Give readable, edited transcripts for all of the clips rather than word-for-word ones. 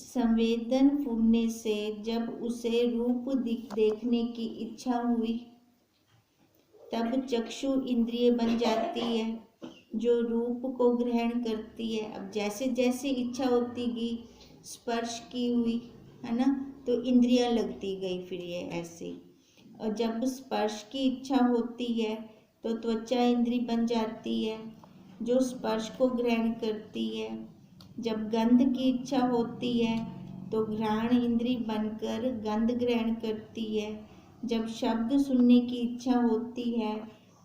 संवेदन फूलने से जब उसे रूप देखने की इच्छा हुई, तब चक्षु इंद्रिय बन जाती है जो रूप को ग्रहण करती है। अब जैसे जैसे इच्छा होती गई, स्पर्श की हुई, है ना, तो इंद्रियां लगती गई फिर ये ऐसे। और जब स्पर्श की इच्छा होती है तो त्वचा इंद्री बन जाती है जो स्पर्श को ग्रहण करती है। जब गंध की इच्छा होती है तो घ्राण इंद्री बनकर गंध ग्रहण करती है। जब शब्द सुनने की इच्छा होती है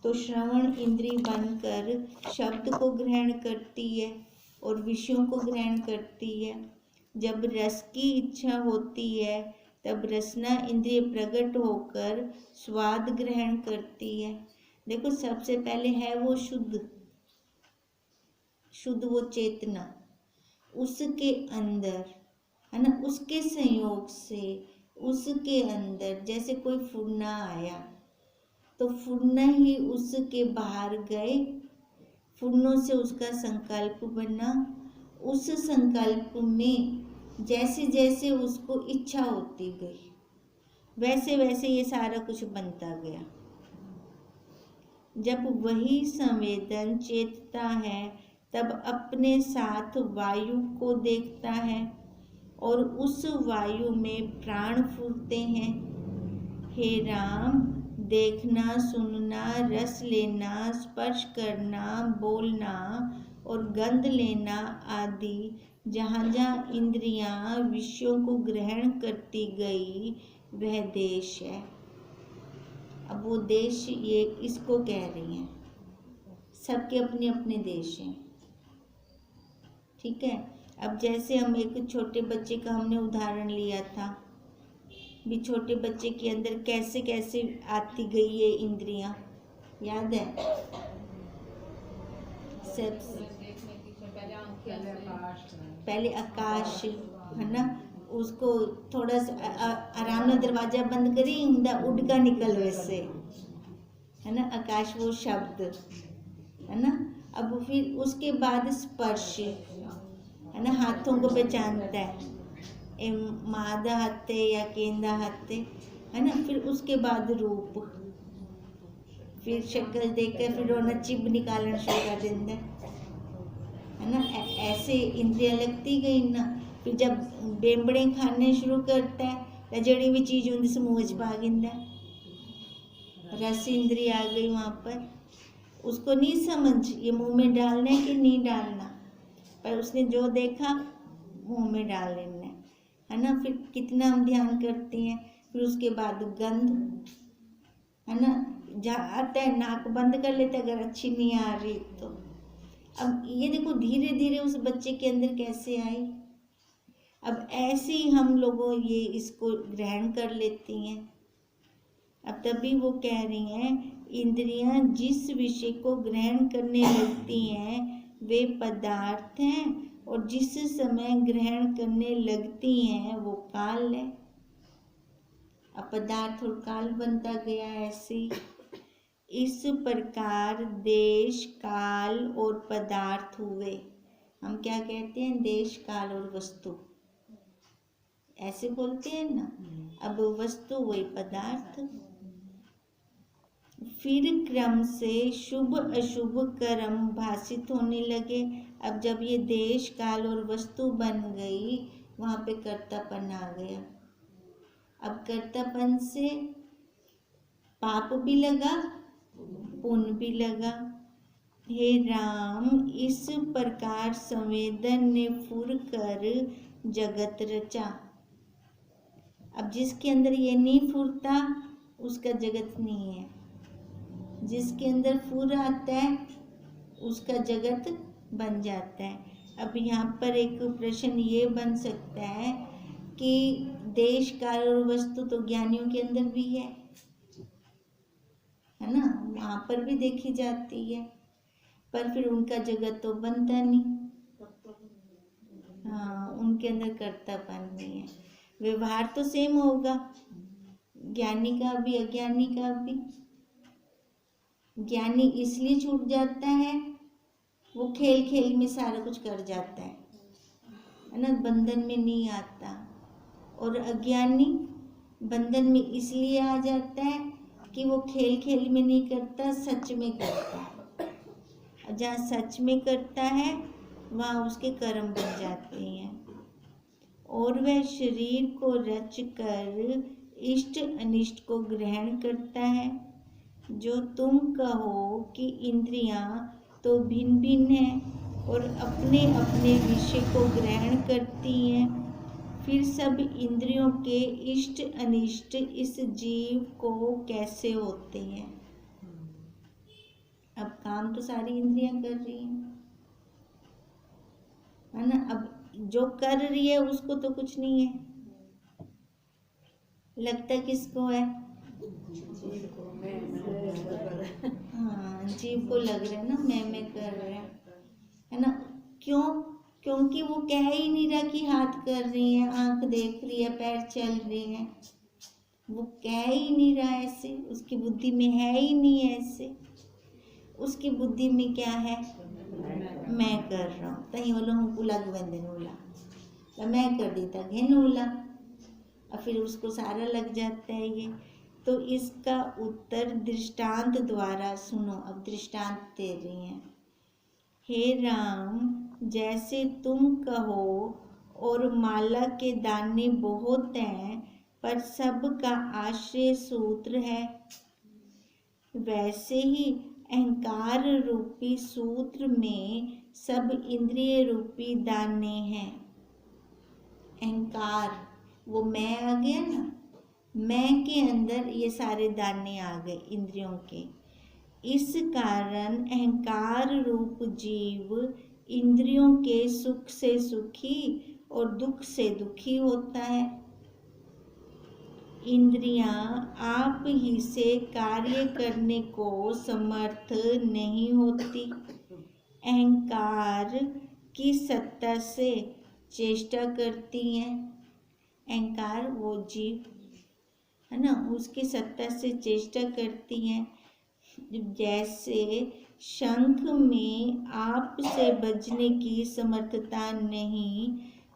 तो श्रवण इंद्री बनकर शब्द को ग्रहण करती है और विषयों को ग्रहण करती है। जब रस की इच्छा होती है तब रसना इंद्रिय प्रकट होकर स्वाद ग्रहण करती है। देखो, सबसे पहले है वो शुद्ध वो चेतना, उसके अंदर, है ना, उसके संयोग से उसके अंदर जैसे कोई फुरना आया तो फुरना ही उसके बाहर गए, फुरनों से उसका संकल्प बना। उस संकल्प में जैसे जैसे उसको इच्छा होती गई वैसे वैसे ये सारा कुछ बनता गया। जब वही संवेदन चेतता है तब अपने साथ वायु को देखता है और उस वायु में प्राण फूलते हैं। हे राम, देखना, सुनना, रस लेना, स्पर्श करना, बोलना और गंध लेना आदि जहाँ जहाँ इंद्रियां विषयों को ग्रहण करती गई वह देश है। अब वो देश ये इसको कह रही हैं, सबके अपने अपने देश हैं। ठीक है। अब जैसे हम एक छोटे बच्चे का हमने उदाहरण लिया था, भी छोटे बच्चे के अंदर कैसे कैसे आती गई ये इंद्रियां, याद है? पहले आकाश, है ना, उसको थोड़ा सा आराम से दरवाजा बंद करी हुंदा उड़ का निकल वैसे, है ना, आकाश वो शब्द, है ना। अब फिर उसके बाद स्पर्श, है ना, हाथों को पहचानता है, मादा हत्ते या केंदा हत्ते, है ना। फिर उसके बाद रूप, फिर शक्ल देखकर फिर रोना चिब निकालना शुरू कर देता है ना। ऐसे इंद्रियां लगती गई ना। फिर जब बेंबड़े खाने शुरू करता है तो जड़ी भी चीज होंगी समूह च पा गिंदा, रस इंद्री आ गई वहाँ पर। उसको नहीं समझ ये मुंह में डालना है कि नहीं डालना, पर उसने जो देखा मुंह में डाल लेना है ना। फिर कितना हम ध्यान करते हैं। फिर उसके बाद गंध, है ना, जहाँ आता है नाक बंद कर लेते अगर अच्छी नहीं आ रही तो। अब ये देखो धीरे धीरे उस बच्चे के अंदर कैसे आई। अब ऐसे ही हम लोगों ये इसको ग्रहण कर लेती हैं। अब तभी वो कह रही हैं इंद्रियां जिस विषय को ग्रहण करने लगती हैं वे पदार्थ हैं और जिस समय ग्रहण करने लगती हैं वो काल है। अब पदार्थ और काल बनता गया ऐसे। इस प्रकार देश, काल और पदार्थ हुए। हम क्या कहते हैं? देश, काल और वस्तु, ऐसे बोलते हैं ना। अब वस्तु वही पदार्थ। फिर क्रम से शुभ अशुभ कर्म भाषित होने लगे। अब जब ये देश, काल और वस्तु बन गई वहाँ पे कर्तापन आ गया। अब कर्तापन से पाप भी लगा, पुण्य भी लगा। हे राम, इस प्रकार संवेदन ने फुर कर जगत रचा। अब जिसके अंदर ये नहीं फुरता उसका जगत नहीं है, जिसके अंदर फुर आता है उसका जगत बन जाता है। अब यहाँ पर एक प्रश्न ये बन सकता है कि देश, काल और वस्तु तो ज्ञानियों के अंदर भी है ना, वहाँ पर भी देखी जाती है, पर फिर उनका जगत तो बनता नहीं। हाँ, उनके अंदर कर्तापन नहीं है। व्यवहार तो सेम होगा, ज्ञानी का भी अज्ञानी का भी। ज्ञानी इसलिए छूट जाता है वो खेल खेल में सारा कुछ कर जाता है है ना, बंधन में नहीं आता। और अज्ञानी बंधन में इसलिए आ जाता है कि वो खेल खेल में नहीं करता, सच में करता है। और जहाँ सच में करता है वहाँ उसके कर्म बन जाते हैं। और वह शरीर को रच कर इष्ट अनिष्ट को ग्रहण करता है। जो तुम कहो कि इंद्रियां तो भिन्न भिन्न हैं और अपने अपने विषय को ग्रहण करती हैं, फिर सब इंद्रियों के इष्ट अनिष्ट इस जीव को कैसे होते हैं? अब काम तो सारी इंद्रियां कर रही हैं, है ना। अब जो कर रही है उसको तो कुछ नहीं है, लगता किसको है? हाँ, जीव को लग रहा है ना, मैं कर रहा है ना। क्यों? क्योंकि वो कह ही नहीं रहा कि हाथ कर रही है, आंख देख रही है, पैर चल रहे हैं। वो कह ही नहीं रहा ऐसे, उसकी बुद्धि में है ही नहीं ऐसे। उसकी बुद्धि में क्या है? मैं कर रहा हूँ। तही बोलो हमको लग बंदे नूला, तो मैं कर दी तक है नूला, और फिर उसको सारा लग जाता है ये। तो इसका उत्तर दृष्टांत द्वारा सुनो। अब दृष्टांत दे रही हैं। हे राम, जैसे तुम कहो और माला के दाने बहुत हैं पर सब का आश्रय सूत्र है, वैसे ही अहंकार रूपी सूत्र में सब इंद्रिय रूपी दाने हैं। अहंकार, वो मैं आ गया ना, मैं के अंदर ये सारे दाने आ गए इंद्रियों के। इस कारण अहंकार रूप जीव इंद्रियों के सुख से सुखी और दुख से दुखी होता है। इंद्रियां आप ही से कार्य करने को समर्थ नहीं होती, अहंकार की सत्ता से चेष्टा करती हैं। अहंकार वो जीव है ना, उसकी सत्ता से चेष्टा करती हैं। जैसे शंख में आप से बजने की समर्थता नहीं,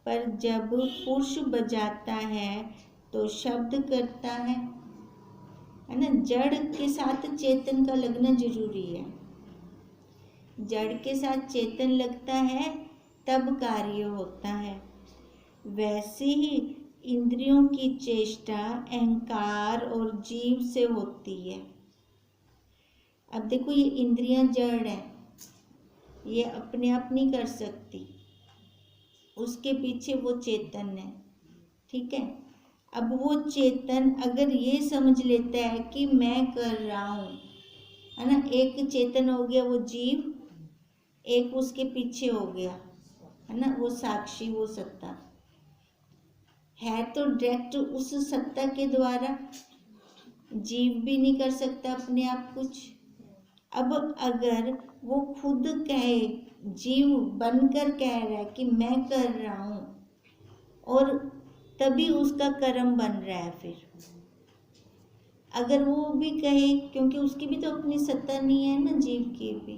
पर जब पुरुष बजाता है तो शब्द करता है ना। जड़ के साथ चेतन का लगना जरूरी है। जड़ के साथ चेतन लगता है तब कार्य होता है। वैसे ही इंद्रियों की चेष्टा अहंकार और जीव से होती है। अब देखो, ये इंद्रियां जड़ है, ये अपने आप नहीं कर सकती, उसके पीछे वो चेतन है, ठीक है। अब वो चेतन अगर ये समझ लेता है कि मैं कर रहा हूँ, है ना, एक चेतन हो गया वो जीव, एक उसके पीछे हो गया, है ना, वो साक्षी, वो सत्ता है। तो डायरेक्ट उस सत्ता के द्वारा जीव भी नहीं कर सकता अपने आप कुछ। अब अगर वो खुद कहे, जीव बनकर कह रहा है कि मैं कर रहा हूँ, और तभी उसका कर्म बन रहा है। फिर अगर वो भी कहे, क्योंकि उसकी भी तो अपनी सत्ता नहीं है ना, जीव की भी,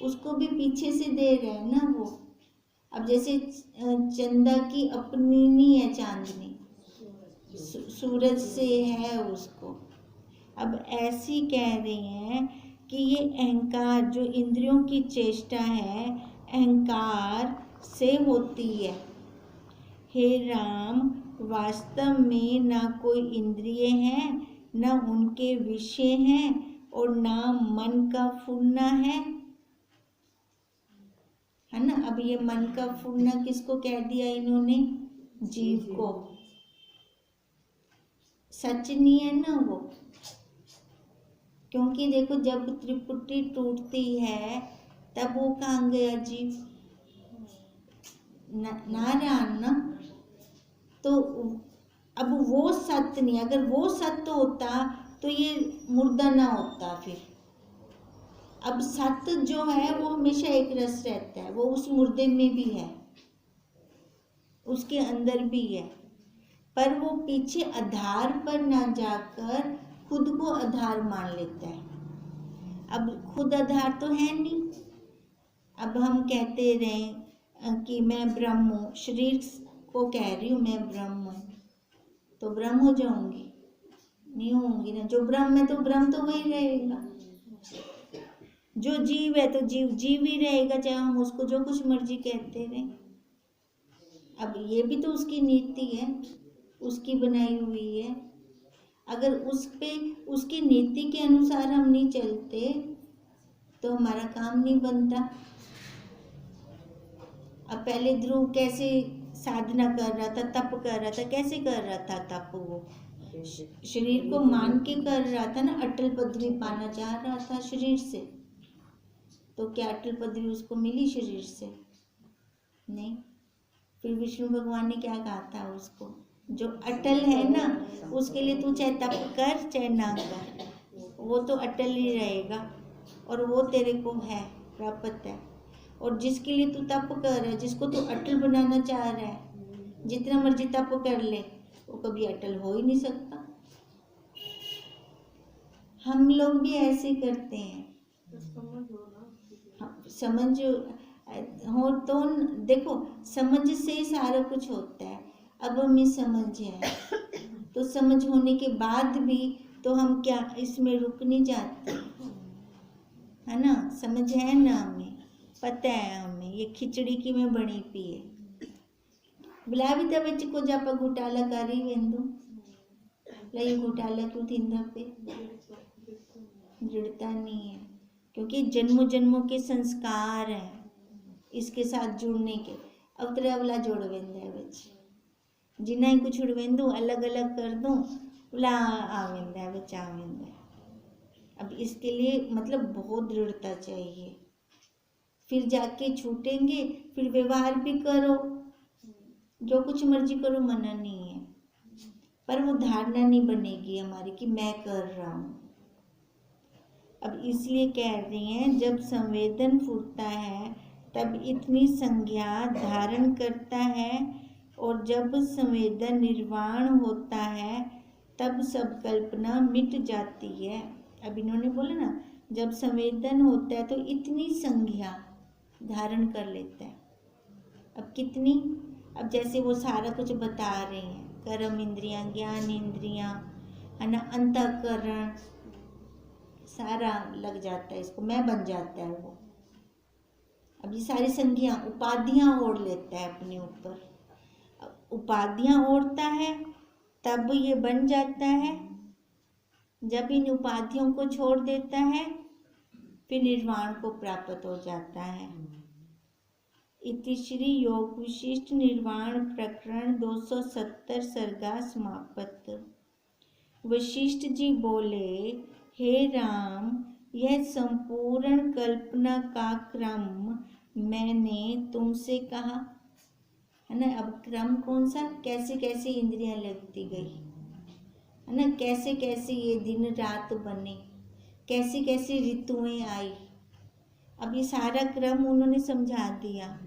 उसको भी पीछे से दे रहे हैं ना वो। अब जैसे चंदा की अपनी नहीं है चांदनी, सूरज से है उसको। अब ऐसी कह रही हैं कि ये अहंकार जो इंद्रियों की चेष्टा है अहंकार से होती है। हे राम, वास्तव में ना कोई इंद्रिय है, ना उनके विषय हैं, और ना मन का फूलना है ना। अब ये मन का फूलना किसको कह दिया इन्होंने? जीव को। सच नहीं है ना वो, क्योंकि देखो जब त्रिपुटी टूटती है तब वो कहाँ गया जीव? नारायण ना। तो अब वो सत्य नहीं, अगर वो सत्य होता तो ये मुर्दा ना होता फिर। अब सत्य जो है वो हमेशा एक रस रहता है, वो उस मुर्दे में भी है, उसके अंदर भी है, पर वो पीछे आधार पर ना जाकर खुद को आधार मान लेता है। अब खुद आधार तो है नहीं। अब हम कहते रहें कि मैं ब्रह्म हूँ, शरीर को कह रही हूँ मैं ब्रह्म हूँ, तो ब्रह्म हो जाऊंगी? नहीं होंगी ना। जो ब्रह्म है तो ब्रह्म तो वही रहेगा, जो जीव है तो जीव जीव ही रहेगा, चाहे हम उसको जो कुछ मर्जी कहते रहें। अब ये भी तो उसकी नीति है, उसकी बनाई हुई है। अगर उस पे उसकी नीति के अनुसार हम नहीं चलते तो हमारा काम नहीं बनता। अब पहले ध्रुव कैसे साधना कर रहा था, तप कर रहा था, कैसे कर रहा था तप? वो शरीर को मान के कर रहा था ना, अटल पदवी पाना चाह रहा था शरीर से। तो क्या अटल पदवी उसको मिली शरीर से? नहीं। फिर विष्णु भगवान ने क्या कहा था उसको, जो अटल है ना उसके लिए तू चाहे तप कर चाहे ना कर, वो तो अटल ही रहेगा और वो तेरे को है, प्राप्त है। और जिसके लिए तू तप कर रहा है, जिसको तू अटल बनाना चाह रहा है, जितना मर्जी तप कर ले, वो कभी अटल हो ही नहीं सकता। हम लोग भी ऐसे करते हैं। समझ हो तो देखो, समझ से ही सारा कुछ होता है। अब हमें समझ है तो समझ होने के बाद भी तो हम क्या इसमें रुक नहीं जाते, है ना? समझ है ना, हमें पता है, हमें ये खिचड़ी की में बनी पी है। बुला भी तब को जापा घोटाला कर रही वेंदो, ये घोटाला क्यों थींदा पे जुड़ता नहीं है, क्योंकि जन्मों जन्मों के संस्कार हैं इसके साथ जुड़ने के। अब तेरा वाला जोड़ वेंदा है बच्चे, जिन्ना ही कुछ उड़वेंदू अलग अलग कर दूं, उला आ वेंदा है बच्चा, आ वेंदा है। अब इसके लिए मतलब बहुत दृढ़ता चाहिए, फिर जाके छूटेंगे, फिर व्यवहार भी करो, जो कुछ मर्जी करो, मना नहीं है, पर वो धारणा नहीं बनेगी हमारी कि मैं कर रहा हूँ। अब इसलिए कह रही हैं, जब संवेदन फूटता है तब इतनी संज्ञा धारण करता है, और जब संवेदन निर्वाण होता है तब सब कल्पना मिट जाती है। अब इन्होंने बोला ना, जब संवेदन होता है तो इतनी संज्ञा धारण कर लेता है। अब कितनी? अब जैसे वो सारा कुछ बता रहे हैं, कर्म इंद्रियां, ज्ञान इंद्रियां, है ना, अंतःकरण, सारा लग जाता है इसको, मैं बन जाता है वो। अब ये सारी संज्ञा उपाधियां ओढ़ लेता है अपने ऊपर, उपाधियां ओढ़ता है तब ये बन जाता है। जब इन उपाधियों को छोड़ देता है फिर निर्वाण को प्राप्त हो जाता है। इति श्री योग विशिष्ट निर्वाण प्रकरण 270 सर्गा समाप्त। वशिष्ठ जी बोले, हे राम, यह संपूर्ण कल्पना का क्रम मैंने तुमसे कहा, है ना। अब क्रम कौन सा? कैसे कैसे इंद्रियां लगती गई, है ना, कैसे कैसे ये दिन रात बने, कैसे कैसे ऋतुएं आई। अब ये सारा क्रम उन्होंने समझा दिया।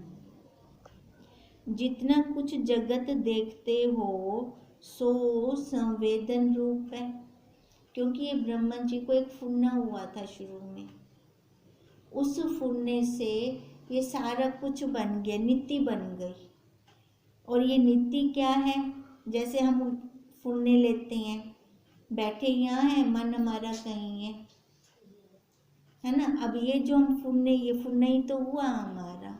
जितना कुछ जगत देखते हो सो संवेदन रूप है, क्योंकि ये ब्रह्मा जी को एक फुन्ना हुआ था शुरू में, उस फुन्ने से ये सारा कुछ बन गया, नीति बन गई। और ये नीति क्या है? जैसे हम फुन्ने लेते हैं, बैठे यहाँ है, मन हमारा कहीं है ना। अब ये जो हम फुन्ने, ये फुन्ना ही तो हुआ हमारा।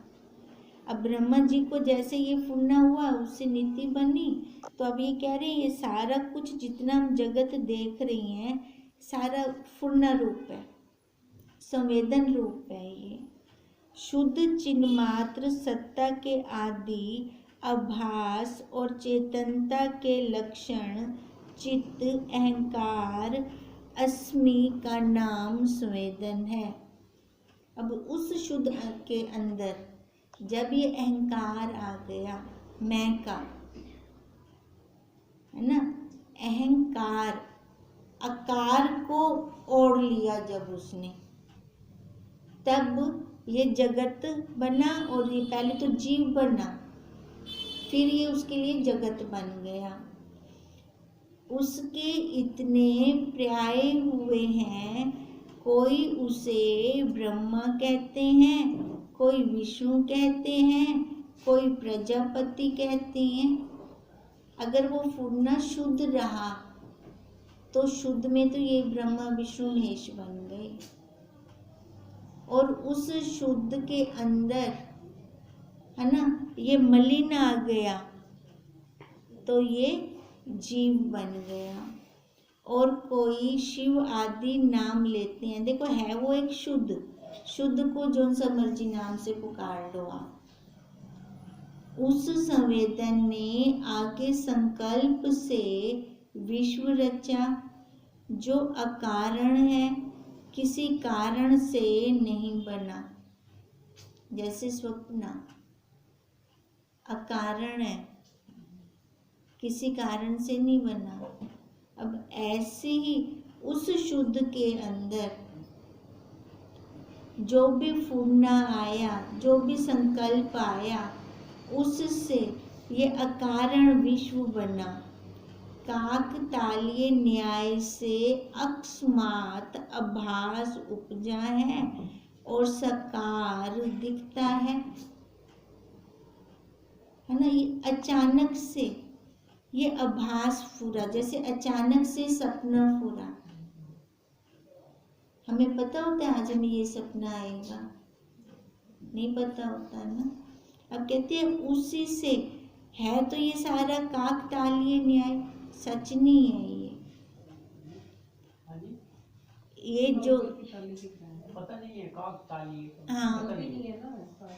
अब ब्रह्मा जी को जैसे ये फुन्ना हुआ, उससे नीति बनी, तो अब ये कह रहे हैं ये सारा कुछ जितना हम जगत देख रही हैं सारा फुन्ना रूप है, संवेदन रूप है। ये शुद्ध चिन्ह मात्र सत्ता के आदि आभास और चेतनता के लक्षण चित्त, अहंकार, अस्मि का नाम संवेदन है। अब उस शुद्ध के अंदर जब ये अहंकार आ गया, मैं का, है ना, अहंकार आकार को ओढ़ लिया जब उसने, तब ये जगत बना। और ये पहले तो जीव बना, फिर ये उसके लिए जगत बन गया। उसके इतने पर्याय हुए हैं, कोई उसे ब्रह्मा कहते हैं, कोई विष्णु कहते हैं, कोई प्रजापति कहते हैं। अगर वो फूडना शुद्ध रहा तो शुद्ध में तो ये ब्रह्मा विष्णु महेश बन गए, और उस शुद्ध के अंदर है ना ये मलिन आ गया तो ये जीव बन गया। और कोई शिव आदि नाम लेते हैं। देखो है वो एक शुद्ध, शुद्ध को जो सा मर्जी नाम से पुकार लो आप। उस संवेदन ने आगे संकल्प से विश्व रचा जो अकारण है, किसी कारण से नहीं बना। जैसे स्वप्न अकारण है, किसी कारण से नहीं बना। अब ऐसे ही उस शुद्ध के अंदर जो भी फूडना आया, जो भी संकल्प आया, उससे ये अकारण विश्व बना। काकतालीय न्याय से अकस्मात आभास उपजा है और साकार दिखता है ना। ये अचानक से ये आभास फूरा, जैसे अचानक से सपना फूरा। हमें पता होता है आज हमें ये सपना आएगा, नहीं पता होता ना। अब कहते हैं उसी से है, तो ये सारा काकतालीय न्याय सच नहीं है। ये जो पता नहीं है काकतालीय, हाँ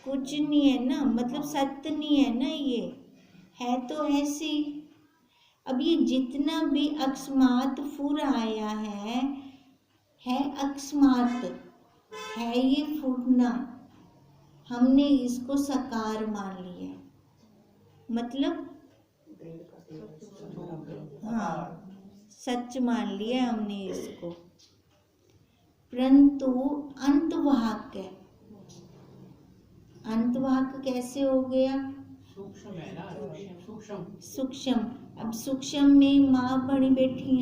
कुछ नहीं है ना, मतलब सत्य नहीं है ना, ये है तो ऐसी। अब ये जितना भी अकस्मात फुर आया है अकस्मात, है ये फूटना, हमने इसको साकार मान लिया, मतलब हाँ सच मान लिया हमने इसको। परंतु अंतवाहक है। अंतवाहक कैसे हो गया? सूक्ष्म है ना, सूक्ष्म। सूक्ष्म, अब सूक्ष्म में माँ बनी बैठी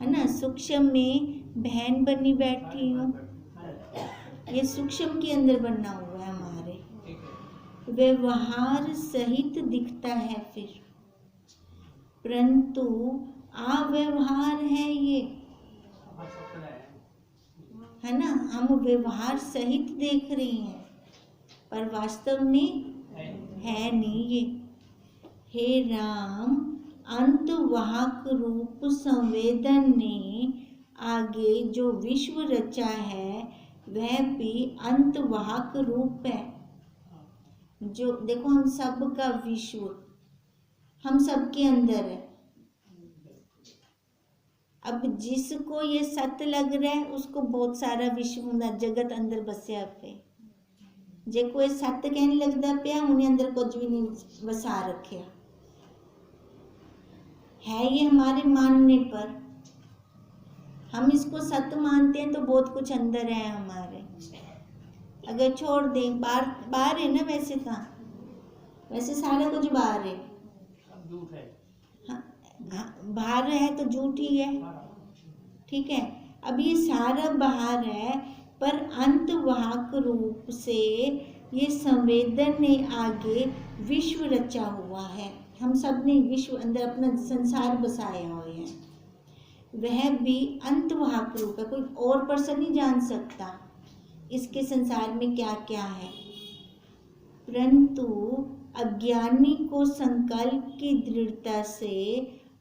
है ना, सूक्ष्म में बहन बनी बैठी हूँ, ये सूक्ष्म के अंदर बनना हुआ है हमारे। व्यवहार सहित दिखता है फिर, परंतु अव्यवहार है ये, है ना। हम व्यवहार सहित देख रहे हैं पर वास्तव में है नहीं ये। हे राम, अंतवाहक रूप संवेदन ने आगे जो विश्व रचा है वह भी अंतवाहक रूप है। जो देखो हम सब का विश्व हम सब के अंदर है। अब जिसको ये सत्य लग रहा है उसको बहुत सारा विश्व जगत अंदर बसया पे, जे कोई सत्य कहने लगता पिया उन्हें अंदर कुछ भी नहीं बसा रखे है। ये हमारे मानने पर हम इसको सत्य मानते हैं तो बहुत कुछ अंदर है हमारे। अगर छोड़ दें बाहर है ना, वैसे था वैसे सारा कुछ बाहर है, झूठ है। हाँ बाहर है तो झूठ ही है, ठीक है। अब ये सारा बाहर है पर अंतवाहक रूप से ये संवेदन ने आगे विश्व रचा हुआ है। हम सब ने विश्व अंदर अपना संसार बसाया हुआ है, वह भी अंतवाहक रूप है। कोई और पर्सन नहीं जान सकता इसके संसार में क्या क्या है। परंतु अज्ञानी को संकल्प की दृढ़ता से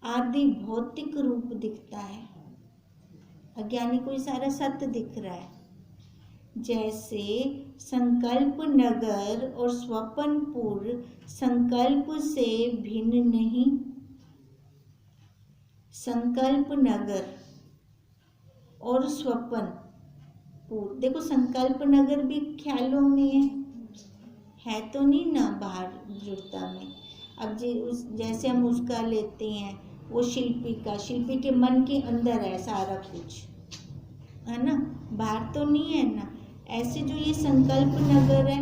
आदि भौतिक रूप दिखता है। अज्ञानी को ये सारा सत्य दिख रहा है। जैसे संकल्प नगर और स्वप्नपुर संकल्प से भिन्न नहीं। संकल्प नगर और स्वप्नपुर, देखो संकल्प नगर भी ख्यालों में है तो नहीं ना बाहर जुड़ता में। अब जैसे हम उसका लेते हैं वो शिल्पी के मन के अंदर है सारा कुछ, है ना, बाहर तो नहीं है ना। ऐसे जो ये संकल्प नगर है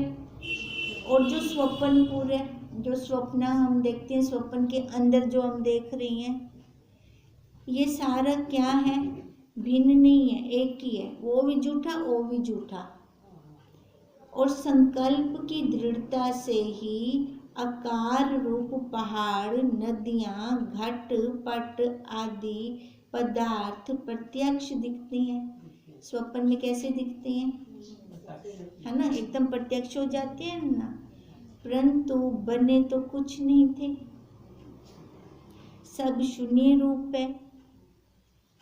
और जो स्वप्नपुर है, जो स्वप्न हम देखते हैं, स्वप्न के अंदर जो हम देख रहे हैं, ये सारा क्या है? भिन्न नहीं है, एक ही है। वो भी झूठा वो भी झूठा। और संकल्प की दृढ़ता से ही आकार रूप पहाड़, नदियां, घट पट आदि पदार्थ प्रत्यक्ष दिखते हैं। स्वप्न में कैसे दिखते हैं, है ना, एकदम प्रत्यक्ष हो जाते हैं ना। परंतु बने तो कुछ नहीं थे, सब शून्य रूप है।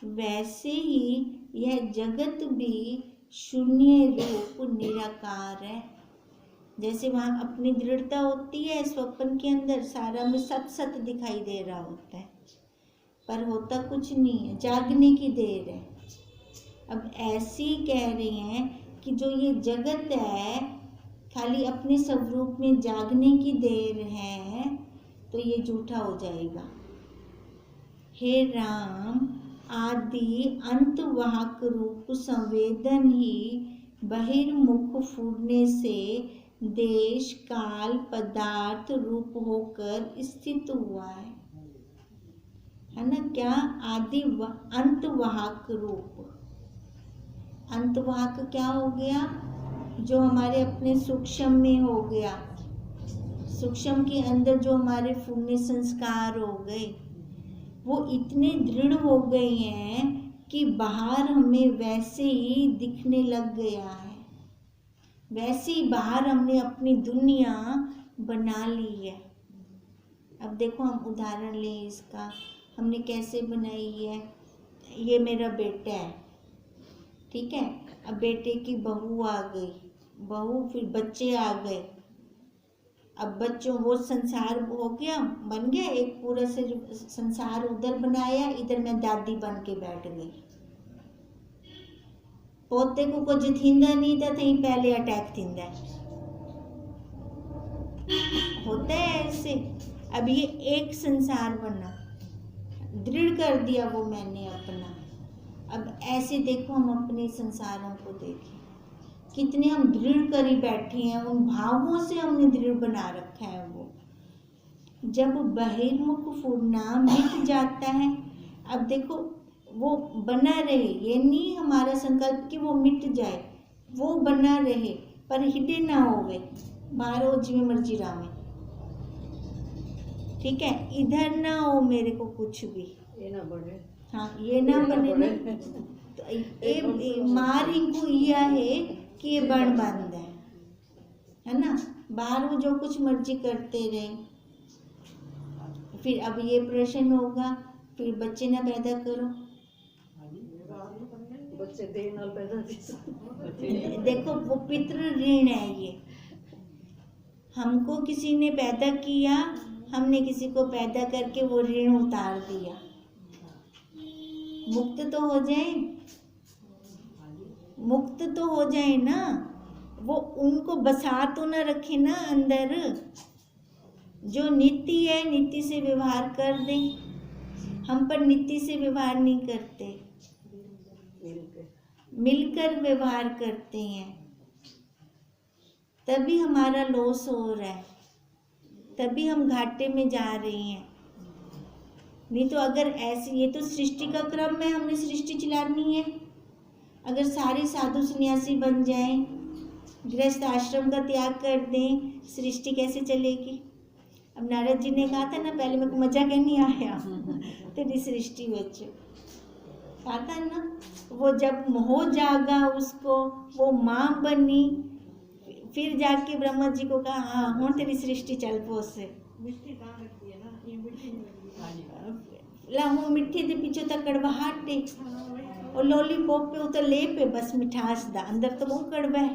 वैसे ही यह जगत भी शून्य रूप निराकार है। जैसे वहाँ अपनी दृढ़ता होती है, स्वप्न के अंदर सारा में सत सत दिखाई दे रहा होता है, पर होता कुछ नहीं है, जागने की देर है। अब ऐसे ही कह रहे हैं कि जो ये जगत है खाली अपने स्वरूप में जागने की देर है, तो ये झूठा हो जाएगा। हे राम, आदि अंत वाहक रूप संवेदन ही बहिर्मुख फूटने से देश काल पदार्थ रूप होकर स्थित हुआ है ना। क्या आदि अंतवाहक रूप, अंतवाहक क्या हो गया, जो हमारे अपने सूक्ष्म में हो गया, सूक्ष्म के अंदर जो हमारे पुण्य संस्कार हो गए, वो इतने दृढ़ हो गए हैं कि बाहर हमें वैसे ही दिखने लग गया है। वैसे ही बाहर हमने अपनी दुनिया बना ली है। अब देखो हम उदाहरण लें इसका, हमने कैसे बनाई है। ये मेरा बेटा है, ठीक है। अब बेटे की बहू आ गई, बहू फिर बच्चे आ गए। अब बच्चों वो संसार हो गया, बन गया एक पूरा से संसार, उधर बनाया, इधर मैं दादी बन के बैठ गई। पोते को कुछ थींदा नहीं था, थी पहले अटैक थींदा होता है ऐसे। अब ये एक संसार बना, दृढ़ कर दिया वो मैंने अपना। अब ऐसे देखो हम अपने संसारों को देखें, कितने हम दृढ़ कर ही बैठे हैं, उन भावों से हमने दृढ़ बना रखा है। वो जब बहिर्मुख फूटना मिट जाता है, अब देखो वो बना रहे, ये नहीं हमारा संकल्प कि वो मिट जाए, वो बना रहे पर हिटे ना होवे, मारो जिਵੇਂ मर्जी रामे, ठीक है। इधर ना हो मेरे को कुछ भी, ये ना बने, हाँ ये ना बने ना, तो ये मार इनको यह है कि ये बन बंद है ना। बाहर वो जो कुछ मर्जी करते रहे। फिर अब ये प्रश्न होगा, फिर बच्चे ना पैदा करो, बच्चे दे नाल पैदा देखो वो पितृ ऋण है ये। हमको किसी ने पैदा किया, हमने किसी को पैदा करके वो ऋण उतार दिया। मुक्त तो हो जाए, मुक्त तो हो जाए ना, वो उनको बसा तो ना रखे ना अंदर। जो नीति है नीति से व्यवहार कर दे, हम पर नीति से व्यवहार नहीं करते, मिलकर व्यवहार करते हैं, तभी हमारा लॉस हो रहा है, तभी हम घाटे में जा रहे हैं। नहीं तो अगर ऐसे, ये तो सृष्टि का क्रम है, हमने सृष्टि चलानी है। अगर सारे साधु सन्यासी बन जाएं, गृहस्थ आश्रम का त्याग कर दें, सृष्टि कैसे चलेगी। अब नारद जी ने कहा था ना, पहले मेरे को मजा क्या नहीं आया तेरी सृष्टि बच्चे, कहा था ना। वो जब मोह जागा उसको, वो माँ बनी, फिर जाके ब्रह्मा जी को कहा हाँ हूँ तेरी सृष्टि चल पो से लाहू मिठे दे पीछे तक कड़वाहट दे, और लॉलीपॉप पे उतर ले पे बस मिठास दा, अंदर तो बहुत कड़वा है।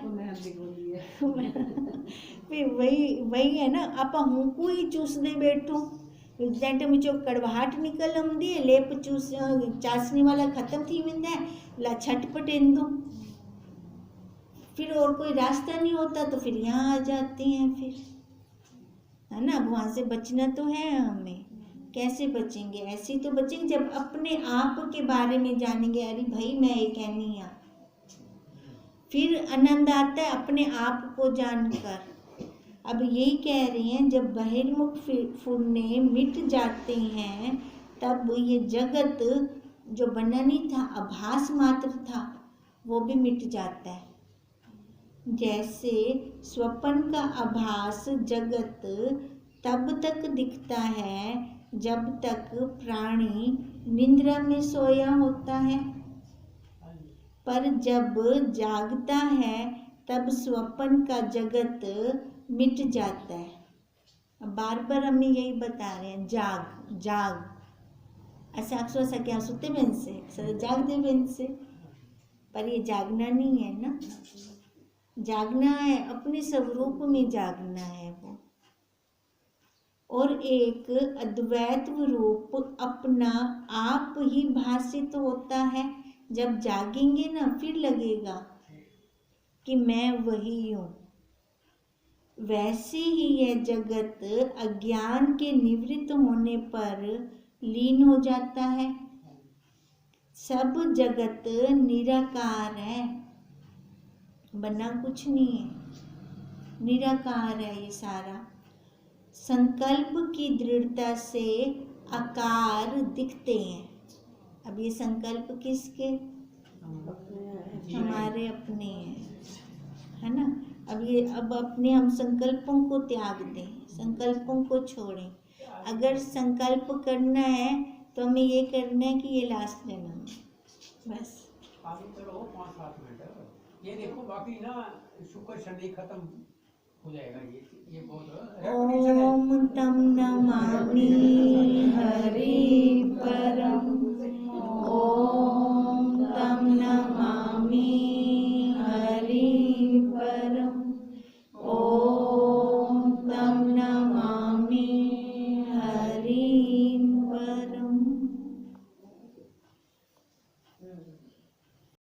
फिर वही है ना, आप हूँ को ही चूस दे बैठो, जैसे मुझे कड़वाहट निकल आती है, लेप चूस चासनी वाला खत्म थी वेंदा है, ला छटपट इंदो, फिर और कोई रास्ता नहीं होता तो फिर यहाँ आ जाते हैं फिर, है ना। अब वहाँ से बचना तो है हमें, कैसे बचेंगे, ऐसे ही तो बचेंगे जब अपने आप के बारे में जानेंगे, अरे भाई मैं ये कहनी है, फिर आनंद आता है अपने आप को जानकर। अब यही कह रहे हैं, जब बहिर्मुख फुरने मिट जाते हैं, तब ये जगत जो बना नहीं था, आभास मात्र था, वो भी मिट जाता है। जैसे स्वप्न का आभास जगत तब तक दिखता है जब तक प्राणी निद्रा में सोया होता है, पर जब जागता है तब स्वप्न का जगत मिट जाता है। अब बार बार हमें यही बता रहे हैं, जाग जाग। ऐसा अक्सर सा क्या सोते बेन से जाग दे बेन से, पर ये जागना नहीं है ना। जागना है अपने स्वरूप में, जागना है वो। और एक अद्वैत रूप अपना आप ही भासित होता है। जब जागेंगे ना फिर लगेगा कि मैं वही हूँ। वैसे ही यह जगत अज्ञान के निवृत्त होने पर लीन हो जाता है। सब जगत निराकार है, बना कुछ नहीं है, निराकार है ये सारा। संकल्प की दृढ़ता से आकार दिखते हैं। अब ये संकल्प किसके? अपने हैं। हमारे अपने हैं, है ना। अब अपने हम संकल्पों को त्याग दें, संकल्पों को छोड़ें। अगर संकल्प करना है तो हमें ये करना है कि ये लास्ट जन्म है, बस। आगे चलो 5-7 मिनट ये देखो, बाकी ना शुक्र शनि खत्म हो जाएगा। ये बहुत repetition है। ओम तम नमामि हरि परम। ओम